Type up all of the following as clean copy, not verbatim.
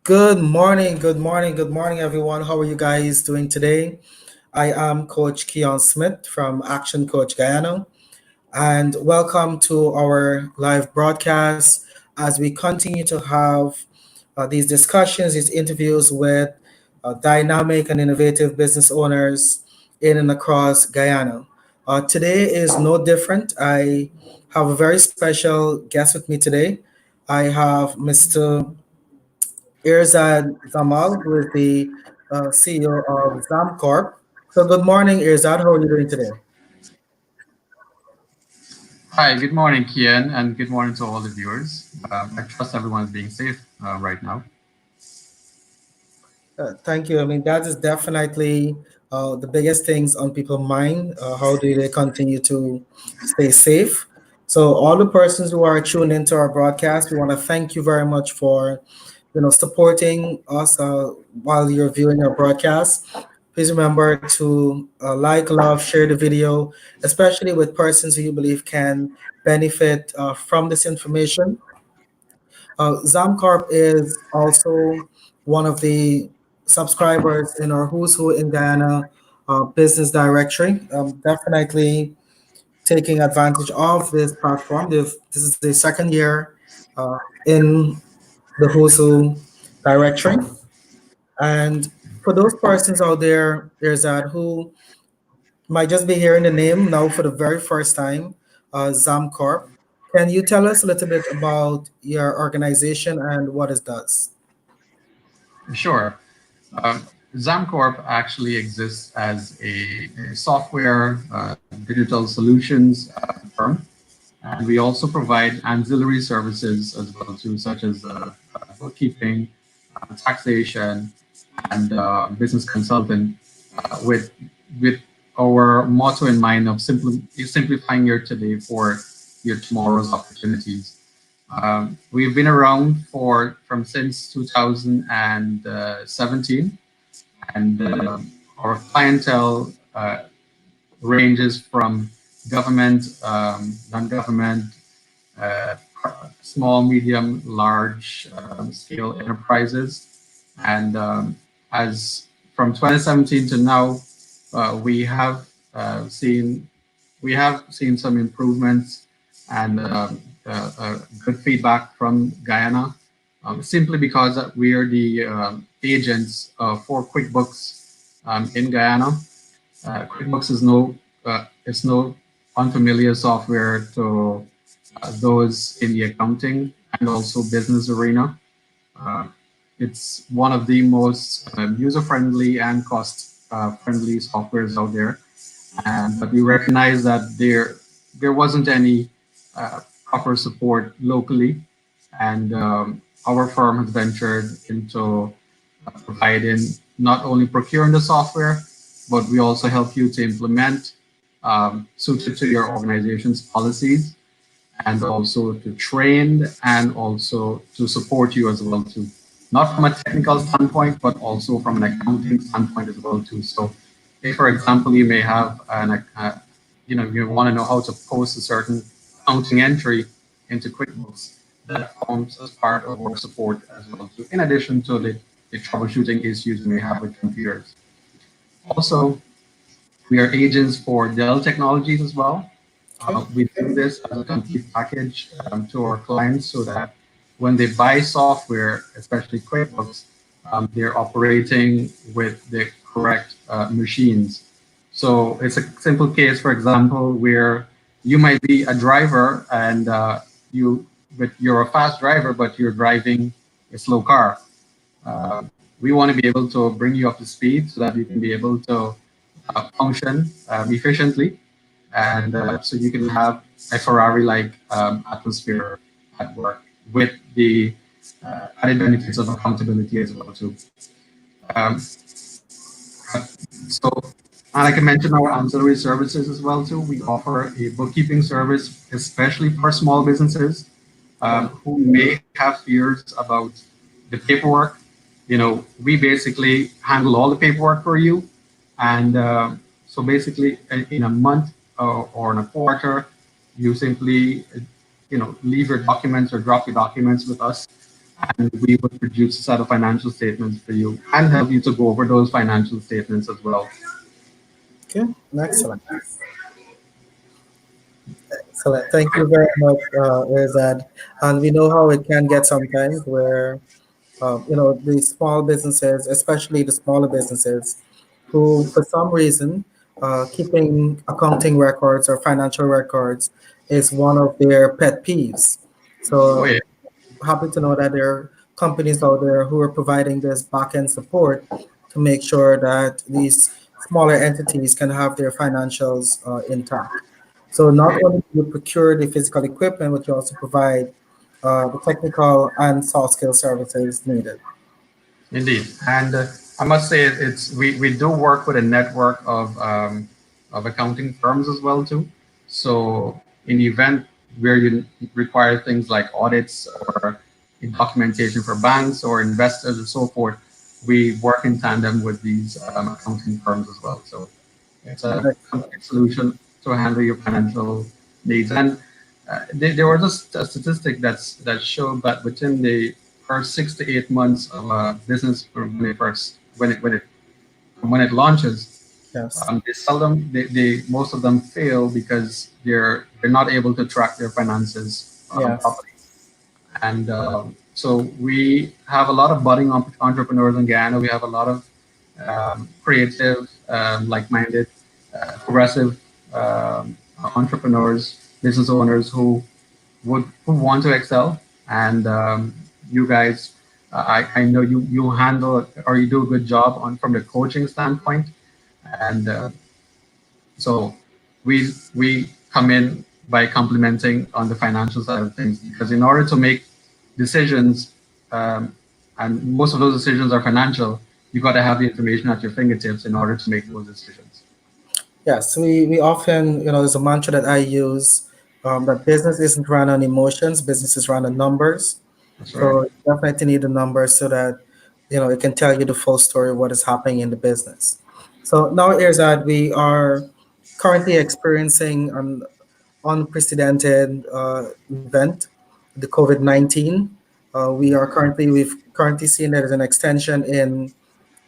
Good morning, good morning, good morning, everyone. How are you guys doing today? I am Coach Keon Smith from Action Coach Guyana, and welcome to our live broadcast as we continue to have these discussions, these interviews with dynamic and innovative business owners in and across Guyana. Today is no different. I have a very special guest with me today. I have Mr. Irzad Zamal, who is the CEO of ZAMCORP. So, good morning, Irzad. How are you doing today? Hi, good morning, Kian, and good morning to all the viewers. I trust everyone is being safe right now. Thank you. I mean, that is definitely the biggest things on people's mind. How do they continue to stay safe? So, all the persons who are tuned into our broadcast, we want to thank you very much for, supporting us while you're viewing our broadcast. Please remember to like, love, share the video, especially with persons who you believe can benefit from this information. ZAMCORP is also one of the subscribers in our Who's Who in Guyana business directory. Definitely taking advantage of this platform. This is the second year in the Who's Who directory. And for those persons out there, there's that who might just be hearing the name now for the very first time, ZAMCORP. Can you tell us a little bit about your organization and what it does? Sure. Um, ZAMCorp actually exists as a software digital solutions firm, and we also provide ancillary services as well too, such as bookkeeping, taxation, and business consulting, with our motto in mind of simplifying your today for your tomorrow's opportunities. We've been around for from since 2017, and our clientele ranges from government, non-government, uh, small, medium, large scale enterprises. And as from 2017 to now, we have seen some improvements and good feedback from Guyana, simply because we are the agents for QuickBooks in Guyana. QuickBooks is no unfamiliar software to those in the accounting and also business arena. Uh, it's one of the most user-friendly and cost-friendly softwares out there, and but we recognize that there wasn't any proper support locally, and our firm has ventured into providing not only procuring the software, but we also help you to implement suited to your organization's policies, and also to train and also to support you as well too, not from a technical standpoint but also from an accounting standpoint as well too. So if for example you may have you want to know how to post a certain accounting entry into QuickBooks, that forms as part of our support as well too, in addition to the troubleshooting issues you may have with computers. Also, we are agents for Dell Technologies as well. Okay. We do this as a complete package to our clients so that when they buy software, especially QuickBooks, they're operating with the correct machines. So it's a simple case, for example, where you might be a driver and but you're a fast driver, but you're driving a slow car. Uh, we want to be able to bring you up to speed so that you can be able to function efficiently, and so you can have a Ferrari-like atmosphere at work with the added benefits of accountability as well too. Um, so, and like I mentioned, our ancillary services as well too. We offer a bookkeeping service, especially for small businesses who may have fears about the paperwork. We basically handle all the paperwork for you, and so basically, in a month or in a quarter, you simply, leave your documents or drop your documents with us, and we would produce a set of financial statements for you and help you to go over those financial statements as well. Okay, excellent. Excellent. Thank you very much, Irzad. And we know how it can get sometimes where, the small businesses, especially the smaller businesses, who for some reason, keeping accounting records or financial records is one of their pet peeves. Oh So yeah, happy to know that there are companies out there who are providing this back-end support to make sure that these smaller entities can have their financials intact. So not only do you procure the physical equipment, but you also provide the technical and soft skill services needed. indeed. And I must say, we do work with a network of accounting firms as well too. So in the event where you require things like audits or documentation for banks or investors and so forth, we work in tandem with these accounting firms as well. So it's a complete solution to handle your financial needs. And there was a statistic that showed that within the first 6 to 8 months of a business, when it first when it launches, Yes. they most of them fail because they're not able to track their finances Yes. properly. And so we have a lot of budding entrepreneurs in Guyana. We have a lot of creative, like-minded, progressive entrepreneurs, business owners who want to excel. And you guys, I know you handle or you do a good job on from the coaching standpoint. And so we come in by complementing on the financial side of things because in order to make decisions, um, and most of those decisions are financial, you got to have the information at your fingertips in order to make those decisions. Yes, we often, there's a mantra that I use, that business isn't run on emotions, business is run on numbers. That's right. So you definitely need the numbers so that, it can tell you the full story of what is happening in the business. So now, Irzad, we are currently experiencing an unprecedented event, the COVID-19. We've currently seen there is an extension in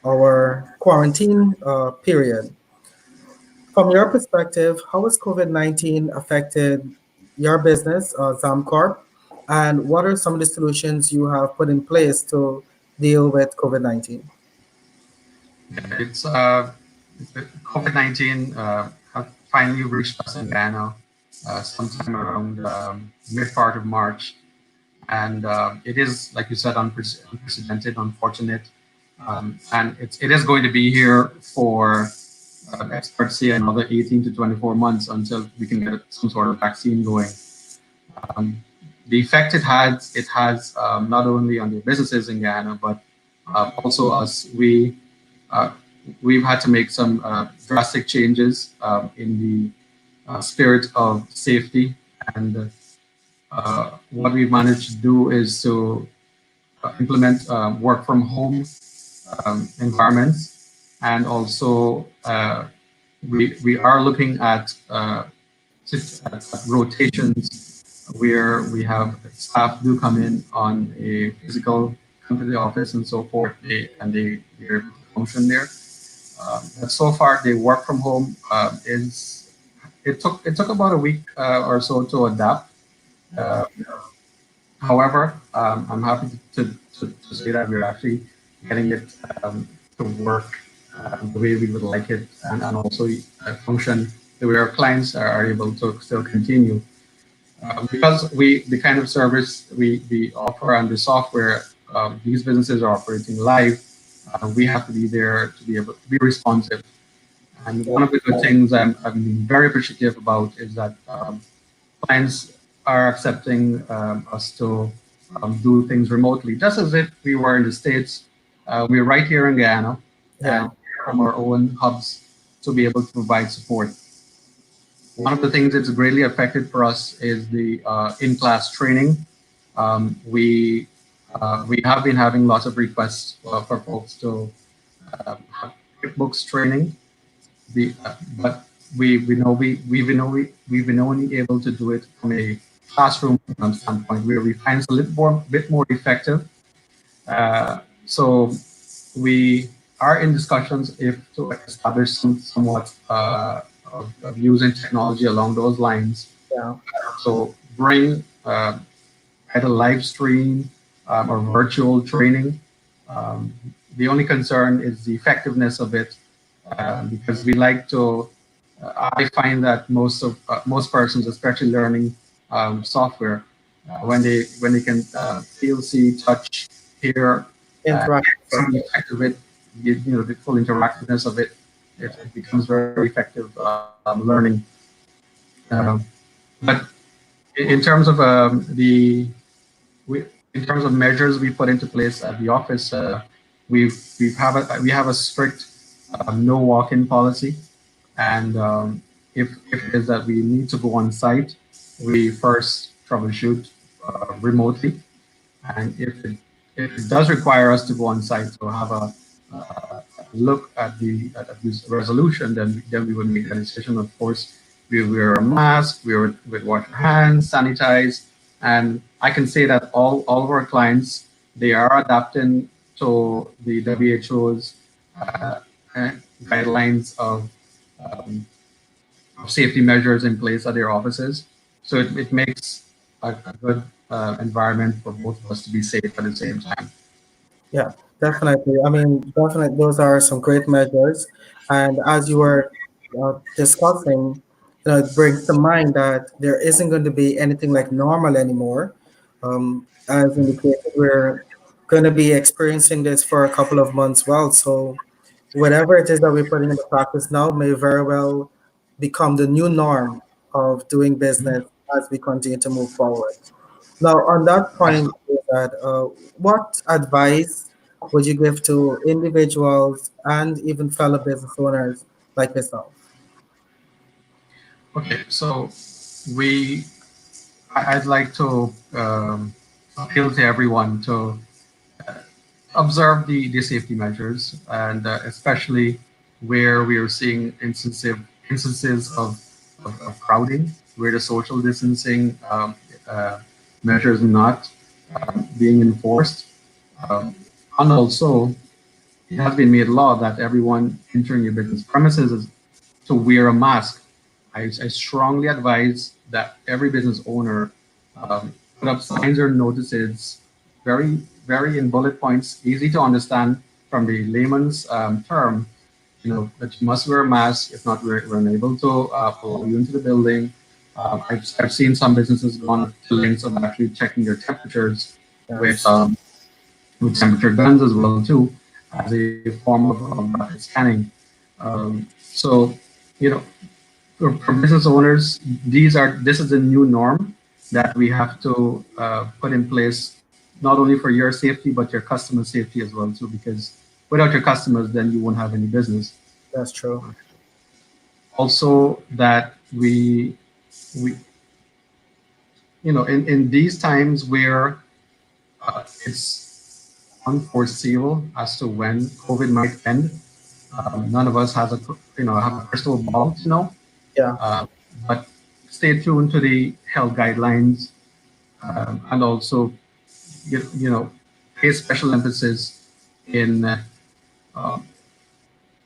our quarantine period. From your perspective, how has COVID-19 affected your business, ZAMCORP, and what are some of the solutions you have put in place to deal with COVID-19? It's COVID-19 have finally reached us in Ghana sometime around mid part of March, and it is, like you said, unprecedented, unfortunate, and it is going to be here for experts say another 18 to 24 months until we can get some sort of vaccine going. Um, the effect it has not only on the businesses in Ghana, but also us. Uh, we've had to make some drastic changes in the spirit of safety. And what we've managed to do is to implement work from home environments. And also, we are looking at rotations where we have staff do come in on a physical, come to the office and so forth, they're able to function there. But so far, the work from home is it took about a week or so to adapt. Uh, However, I'm happy to say that we're actually getting it to work the way we would like it, and also function the way our clients are able to still continue. Because the kind of service we offer and the software these businesses are operating live, we have to be there to be able to be responsive. And one of the good things I'm being very appreciative about is that clients are accepting us to do things remotely, just as if we were in the States. We're right here in Guyana Yeah. and from our own hubs to be able to provide support. One of the things that's greatly affected for us is the in-class training. We have been having lots of requests for folks to have QuickBooks training, but we've been only able to do it from a classroom standpoint where we find it's a little more bit more effective So we are in discussions if to establish somewhat of using technology along those lines. Yeah. So bring either live stream or virtual training. Um, the only concern is the effectiveness of it, because we like to. I find that most persons, especially learning software, when they can feel, see, touch, hear, Interact see the with effect of it, the full interactiveness of it, it becomes very effective learning. Um, but in terms of we, in terms of measures we put into place at the office, we have a strict no walk-in policy, and if it is that we need to go on site, we first troubleshoot remotely, and if it does require us to go on site to have a look at this resolution, then we would make a decision. Of course, we wear a mask, we wash our hands, sanitize, and I can say that all of our clients, they are adapting to the WHO's uh, uh, guidelines um, of safety measures in place at their offices. So it makes a good environment for both of us to be safe at the same time. Yeah, definitely. I mean, definitely, those are some great measures. And as you were discussing, it brings to mind that there isn't going to be anything like normal anymore. As indicated, we're going to be experiencing this for a couple of months. Well, so whatever it is that we're putting into practice now may very well become the new norm of doing business as we continue to move forward. Now, on that point, is that what advice would you give to individuals and even fellow business owners like yourself? Okay, so we I'd like to appeal to everyone to observe the safety measures, and especially where we are seeing instances of crowding, where the social distancing uh, measures not being enforced. Um, and also, it has been made law that everyone entering your business premises is to wear a mask. I strongly advise that every business owner put up signs or notices, very, very in bullet points, easy to understand from the layman's term, that you must wear a mask. If not, we're unable to allow you into the building. I've seen some businesses gone to lengths of actually checking their temperatures Yes, with temperature guns as well too, as a form of rapid scanning. So, you know, for business owners, this is a new norm that we have to put in place, not only for your safety but your customer safety as well too. Because without your customers, then you won't have any business. that's true. Also, that we in these times where it's unforeseeable as to when COVID might end. None of us has have a crystal ball to know, Yeah, uh, but stay tuned to the health guidelines, and also you know pay special emphasis in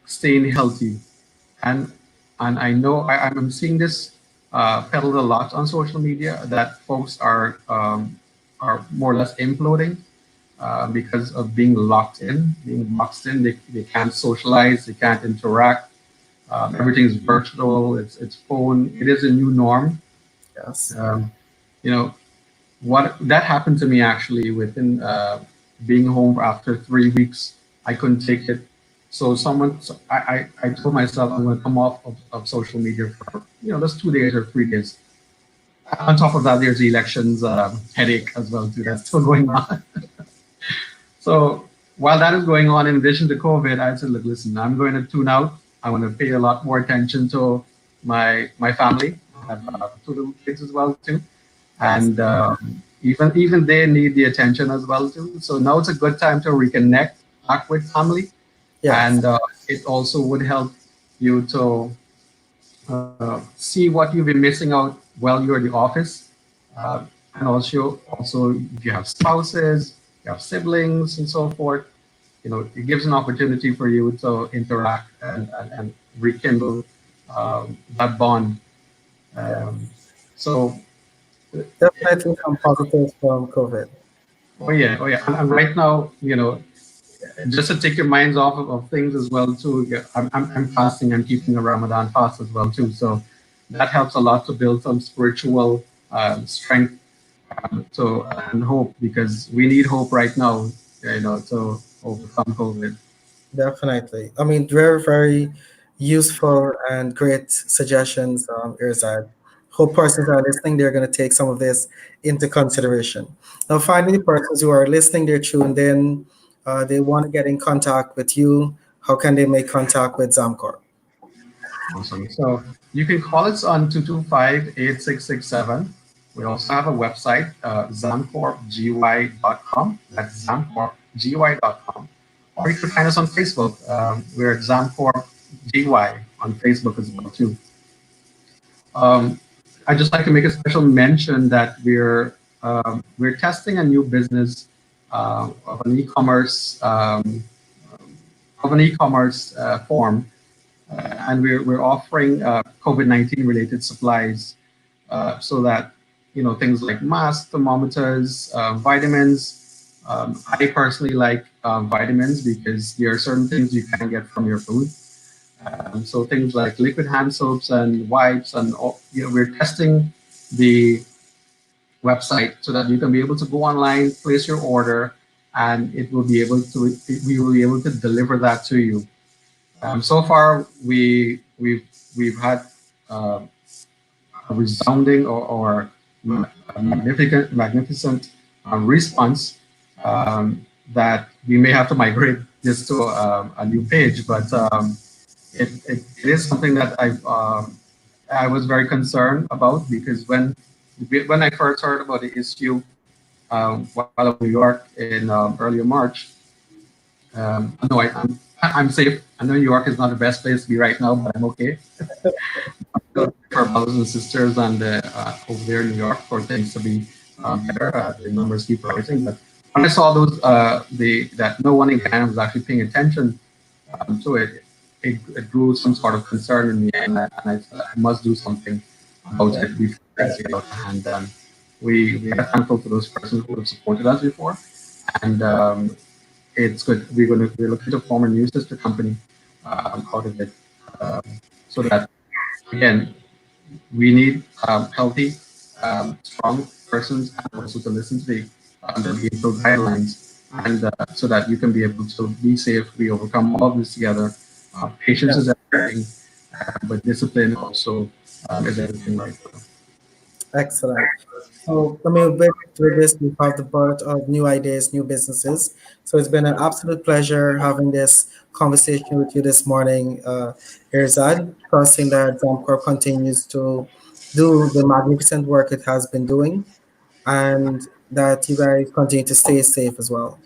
staying healthy. and and I know I'm seeing this peddled a lot on social media, that folks are more or less imploding because of being locked in, being boxed in. They can't socialize, they can't interact. Everything's virtual. It's phone. It is a new norm. yes, Um, you know what that happened to me actually within being home after 3 weeks. I couldn't take it. I told myself I'm going to come off of social media for just 2 days or 3 days. On top of that, there's the elections headache as well too. That's still yes, going on. So while that is going on, in addition to COVID, I said, look, listen, I'm going to tune out. I want to pay a lot more attention to my family. I have two little kids as well too, yes, and even they need the attention as well too. So now it's a good time to reconnect back with family, yes, and it also would help you to see what you've been missing out while you're at the office, uh, and also if you have spouses. you have siblings and so forth, it gives an opportunity for you to interact and rekindle that bond. Um, so, Definitely some positives from COVID. oh yeah, oh yeah, and right now, just to take your minds off of things as well too. Yeah, I'm fasting. I'm keeping a Ramadan fast as well too. So that helps a lot to build some spiritual strength. So and hope, because we need hope right now. To overcome COVID. Definitely. I mean, very, very useful and great suggestions, Irzad. Hope persons are listening, they're going to take some of this into consideration. Now, finally, persons who are listening, they're tuned in, they want to get in contact with you. How can they make contact with ZAMCORP? Awesome. So you can call us on 225-8667. We also have a website, zamcorpgy.com. That's zamcorpgy.com. Or you can find us on Facebook. We're at Zamcorp GY on Facebook as well too. Um, I'd just like to make a special mention that we're testing a new business of an e-commerce form, and we're offering COVID-19 related supplies, so that things like masks, thermometers, vitamins. I personally like vitamins because there are certain things you can get from your food. So things like liquid hand soaps and wipes, and we're testing the website so that you can be able to go online, place your order, and we will be able to deliver that to you. So far, we've had uh, a resounding or a magnificent response, that we may have to migrate this to a new page, but it is something that I was very concerned about, because when I first heard about the issue, while I was in New York in earlier March. No, I'm safe. I know New York is not the best place to be right now, but I'm okay. For our brothers and sisters and over there in New York, for things to be better. The numbers keep rising. But when I saw that no one in Ghana was actually paying attention to it, it grew some sort of concern in me, and I said I must do something about Yeah, it before things get out of hand. And we are thankful to those persons who have supported us before, and it's good. We're looking to form a new sister company out of it, um, so that again we need healthy, strong persons, and also to listen to the behavioral guidelines, and so that you can be able to be safe. We overcome all of this together. Patience yeah. is everything, but discipline also is everything right now. Excellent. So, I mean, with this, we have the birth of new ideas, new businesses. So it's been an absolute pleasure having this conversation with you this morning, Irzad. Trusting that Zamcorp continues to do the magnificent work it has been doing, and that you guys continue to stay safe as well.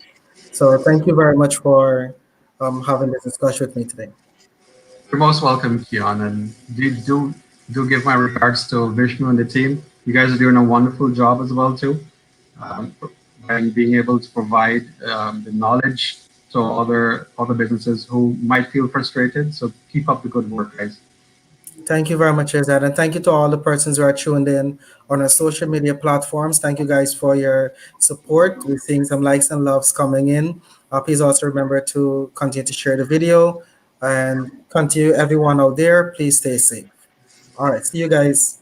So thank you very much for having this discussion with me today. You're most welcome, Keon, and do give my regards to Vishnu and the team. You guys are doing a wonderful job as well too, um, and being able to provide the knowledge to other businesses who might feel frustrated. So keep up the good work, guys. Thank you very much, Irzad. And thank you to all the persons who are tuned in on our social media platforms. Thank you guys for your support. We're seeing some likes and loves coming in. Please also remember to continue to share the video and continue everyone out there. Please stay safe. All right. See you guys.